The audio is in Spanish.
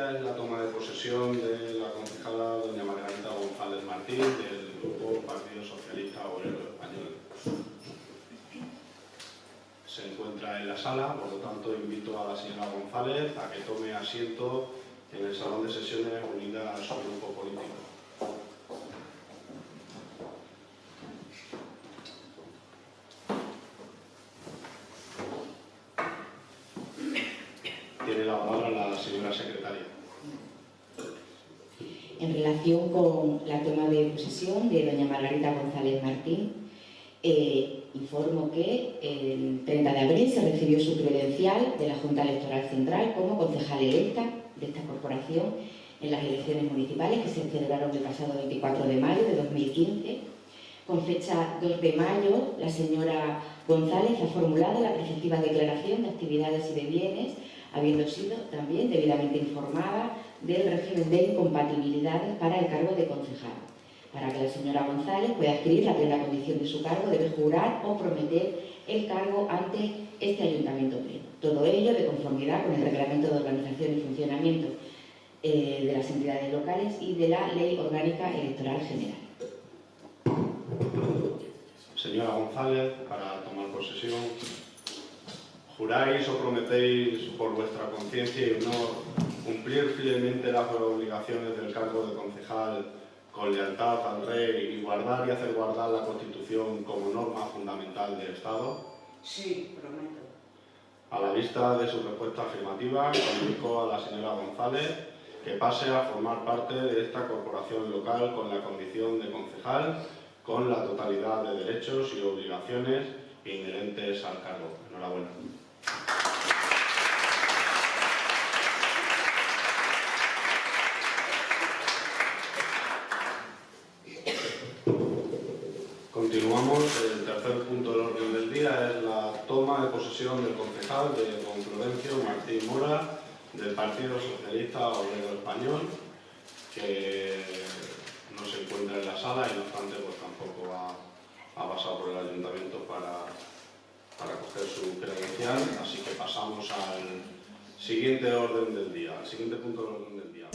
día es la toma de posesión de la concejala doña Margarita González Martín del Grupo Partido Socialista Obrero Español. Se encuentra en la sala, por lo tanto invito a la señora González a que tome asiento en el salón de sesiones unida a su grupo político. Tiene la palabra la señora secretaria. En relación con la toma de posesión de doña Margarita González Martín, informo que el 30 de abril se recibió su credencial de la Junta Electoral Central como concejal electa de esta corporación en las elecciones municipales que se celebraron el pasado 24 de mayo de 2015. Con fecha 2 de mayo, la señora González ha formulado la preceptiva declaración de actividades y de bienes, habiendo sido también debidamente informada del régimen de incompatibilidades para el cargo de concejal. Para que la señora González pueda adquirir la plena condición de su cargo, debe jurar o prometer el cargo ante este ayuntamiento pleno. Todo ello de conformidad con el Reglamento de Organización y Funcionamiento de las entidades locales y de la Ley Orgánica Electoral General. Señora González, para tomar posesión, ¿juráis o prometéis por vuestra conciencia y honor cumplir fielmente las obligaciones del cargo de concejal con lealtad al Rey y guardar y hacer guardar la Constitución como norma fundamental del Estado? Sí, prometo. A la vista de su respuesta afirmativa, comunico a la señora González que pase a formar parte de esta corporación local con la condición de concejal, con la totalidad de derechos y obligaciones inherentes al cargo. Enhorabuena. Continuamos. El tercer punto del orden del día es la toma de posesión del concejal de don Florencio Martín Mora del Partido Socialista Obrero Español, que no se encuentra en la sala y no obstante pues tampoco ha pasado por el ayuntamiento para coger su credencial, así que pasamos al siguiente orden del día, al siguiente punto del orden del día.